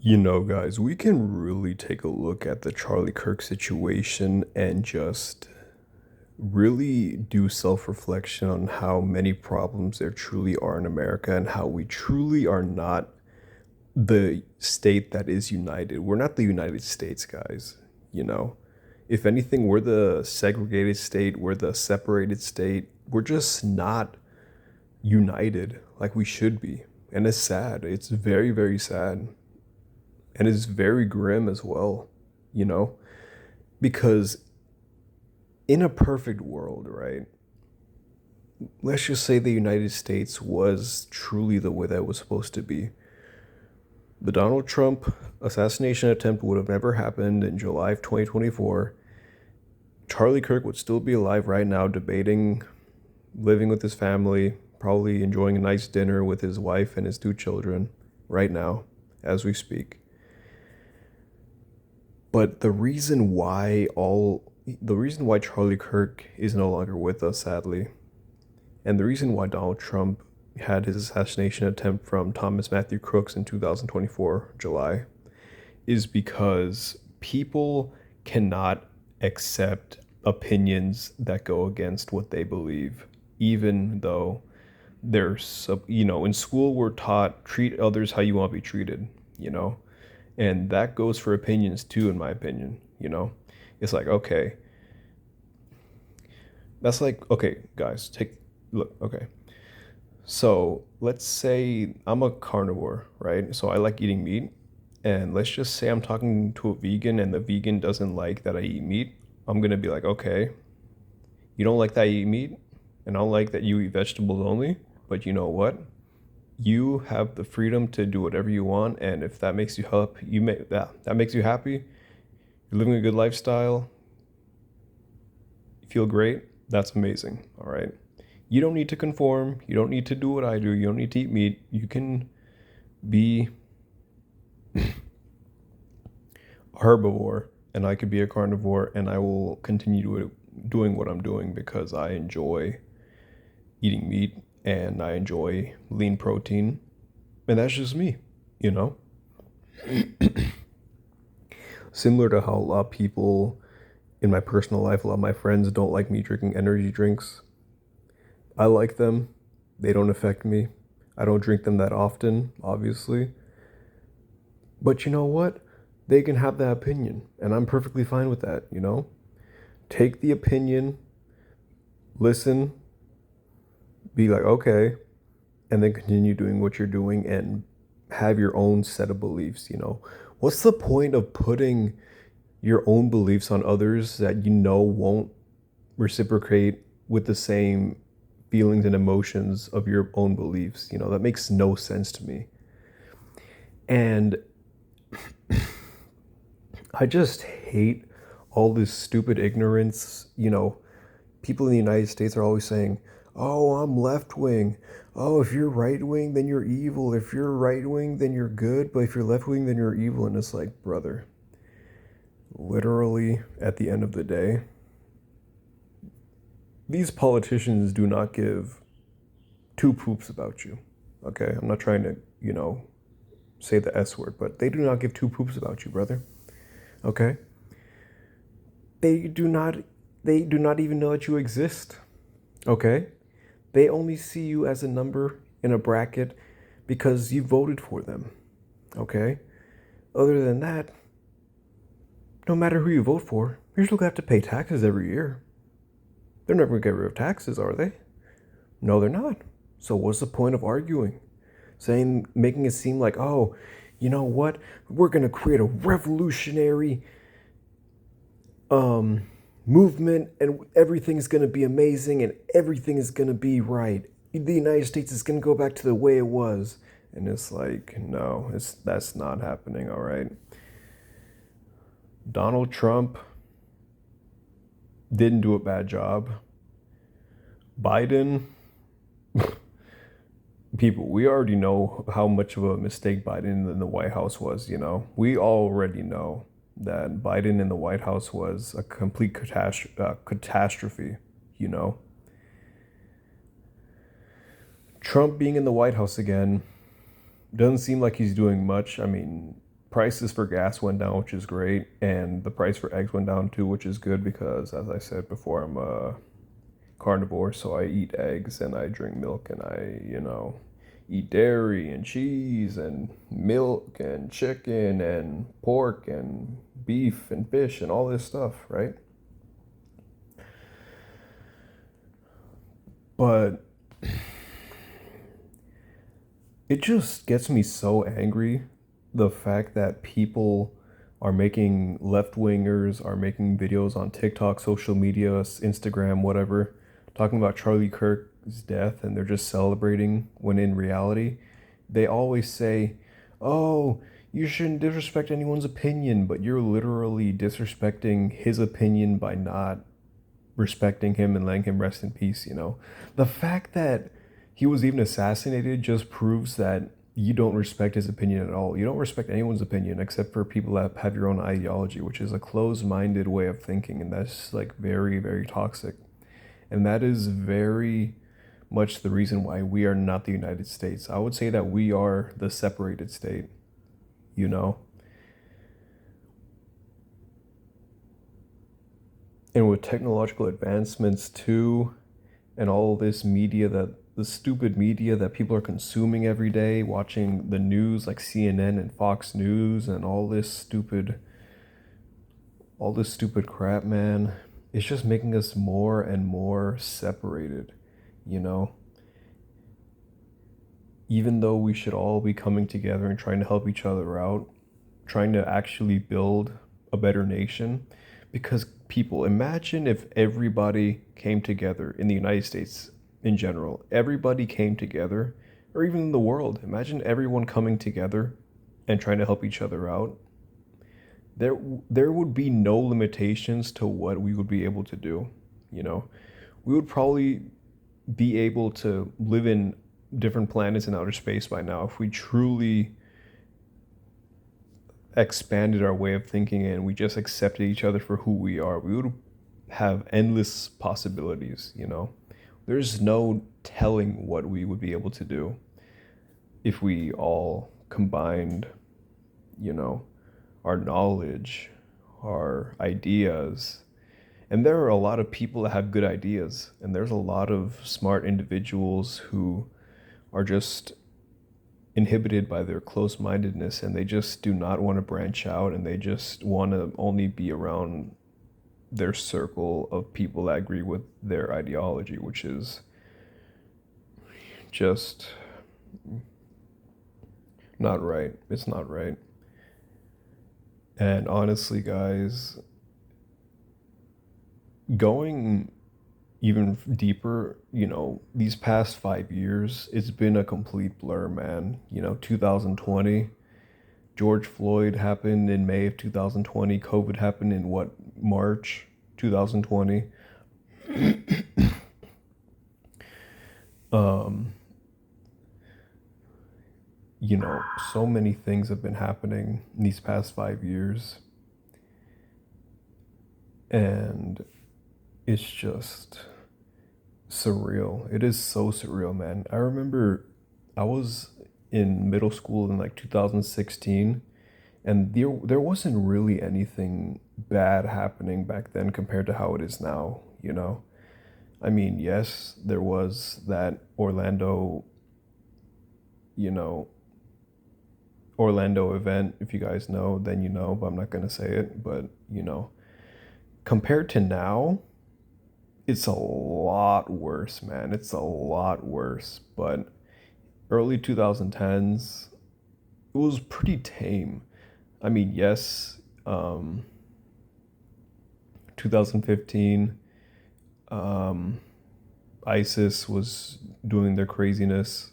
Guys, we can really take a look at the Charlie Kirk situation and just really do self reflection on how many problems there truly are in America and how we truly are not the state that is united. We're not the United States, guys. You know, if anything, we're the segregated state, we're the separated state. We're just not united like we should be. And it's sad. It's very, very sad. And it's very grim as well, you know, because in a perfect world, right? Let's just say the United States was truly the way that it was supposed to be. The Donald Trump assassination attempt would have never happened in July of 2024. Charlie Kirk would still be alive right now, debating, living with his family, probably enjoying a nice dinner with his wife and his two children right now as we speak. But the reason why Charlie Kirk is no longer with us, sadly, and the reason why Donald Trump had his assassination attempt from Thomas Matthew Crooks in 2024 July is because people cannot accept opinions that go against what they believe, even though in school we're taught treat others how you want to be treated, you know, and that goes for opinions too, in my opinion. It's like, okay, that's like, okay, guys, take look, okay. So let's say I'm a carnivore, right? So I like eating meat. And let's just say I'm talking to a vegan and the vegan doesn't like that I eat meat. I'm going to be like, okay, you don't like that I eat meat, and I don't like that you eat vegetables only. But you know what? You have the freedom to do whatever you want. And if that makes you that makes you happy, you're living a good lifestyle, you feel great, that's amazing. All right. You don't need to conform. You don't need to do what I do. You don't need to eat meat. You can be a herbivore and I could be a carnivore, and I will continue doing what I'm doing because I enjoy eating meat and I enjoy lean protein. And that's just me, you know? Similar to how a lot of people in my personal life, a lot of my friends don't like me drinking energy drinks. I like them. They don't affect me. I don't drink them that often, obviously. But you know what? They can have that opinion, and I'm perfectly fine with that, you know? Take the opinion, listen, be like, okay, and then continue doing what you're doing and have your own set of beliefs, you know? What's the point of putting your own beliefs on others that you know won't reciprocate with the same feelings and emotions of your own beliefs? That makes no sense to me. And I just hate all this stupid ignorance. People in the United States are always saying, oh, I'm left wing. Oh, if you're right wing, then you're evil. If you're right wing, then you're good. But if you're left wing, then you're evil. And it's like, brother, literally, at the end of the day, these politicians do not give two poops about you. Okay? I'm not trying to, say the S word, but they do not give two poops about you, brother. Okay? They do not even know that you exist. Okay? They only see you as a number in a bracket because you voted for them. Okay? Other than that, no matter who you vote for, you're still going to have to pay taxes every year. They're never going to get rid of taxes, are they? No, they're not. So what's the point of arguing? Making it seem like, oh, you know what? We're going to create a revolutionary movement, and everything's going to be amazing and everything is going to be right. The United States is going to go back to the way it was. And it's like, no, that's not happening, all right? Donald Trump didn't do a bad job. Biden, people, we already know how much of a mistake Biden in the White House was, We already know that Biden in the White House was a complete catastrophe, Trump being in the White House again doesn't seem like he's doing much. I mean, prices for gas went down, which is great, and the price for eggs went down too, which is good because, as I said before, I'm a carnivore, so I eat eggs and I drink milk and I eat dairy and cheese and milk and chicken and pork and beef and fish and all this stuff, right? But it just gets me so angry, the fact that people are making left wingers are making videos on TikTok, social media, Instagram, whatever, talking about Charlie Kirk's death, and they're just celebrating when in reality, they always say, "Oh, you shouldn't disrespect anyone's opinion," but you're literally disrespecting his opinion by not respecting him and letting him rest in peace. The fact that he was even assassinated just proves that you don't respect his opinion at all. You don't respect anyone's opinion except for people that have your own ideology, which is a closed-minded way of thinking, and that's like very, very toxic. And that is very much the reason why we are not the United States. I would say that we are the separated state, you know? And with technological advancements too, and all this media that the stupid media that people are consuming every day, watching the news like CNN and Fox News and all this stupid crap, man, it's just making us more and more separated, you know? Even though we should all be coming together and trying to help each other out, trying to actually build a better nation. Because people, imagine if everybody came together in the United States in general, everybody came together, or even in the world. Imagine everyone coming together and trying to help each other out. There would be no limitations to what we would be able to do, you know. We would probably be able to live in different planets in outer space by now if we truly expanded our way of thinking and we just accepted each other for who we are. We would have endless possibilities. There's no telling what we would be able to do if we all combined, you know, our knowledge, our ideas. And there are a lot of people that have good ideas, and there's a lot of smart individuals who are just inhibited by their close-mindedness, and they just do not want to branch out, and they just want to only be around their circle of people that agree with their ideology, which is just not right. It's not right. And honestly, guys, going even deeper, these past 5 years, it's been a complete blur, man. 2020, George Floyd happened in May of 2020. COVID happened in March 2020. Um, so many things have been happening in these past 5 years. And it's just surreal. It is so surreal, man. I remember I was in middle school in like 2016, and there wasn't really anything bad happening back then compared to how it is now. I mean, yes, there was that you know, Orlando event. If you guys know, then you know, but I'm not gonna say it. But compared to now, it's a lot worse, man. It's a lot worse. But early 2010s, it was pretty tame. I mean, yes, 2015, ISIS was doing their craziness.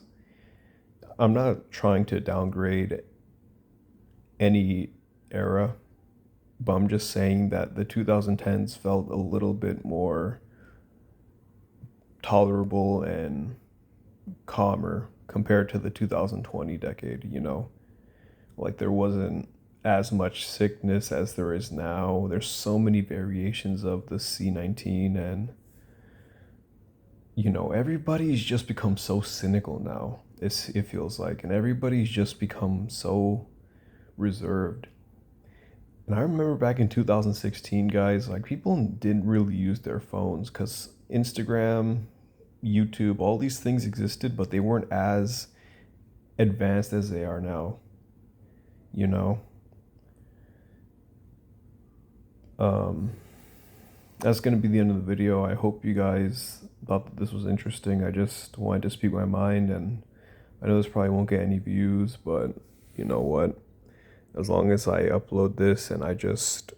I'm not trying to downgrade any era, but I'm just saying that the 2010s felt a little bit more tolerable and calmer compared to the 2020 decade. Like there wasn't as much sickness as there is now. There's so many variations of the C-19, and everybody's just become so cynical now. It feels like, and everybody's just become so reserved. And I remember back in 2016, guys, like people didn't really use their phones because Instagram, YouTube, all these things existed, but they weren't as advanced as they are now, you know? Um, that's going to be the end of the video. I hope you guys thought that this was interesting. I just wanted to speak my mind, and I know this probably won't get any views, but you know what? As long as I upload this and I just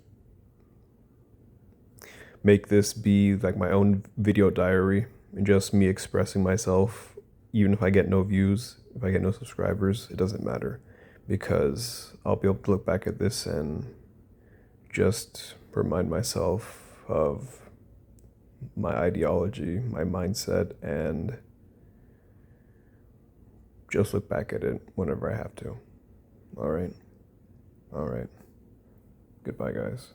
make this be like my own video diary and just me expressing myself, even if I get no views, if I get no subscribers, it doesn't matter because I'll be able to look back at this and just remind myself of my ideology, my mindset, and just look back at it whenever I have to. All right. All right. Goodbye, guys.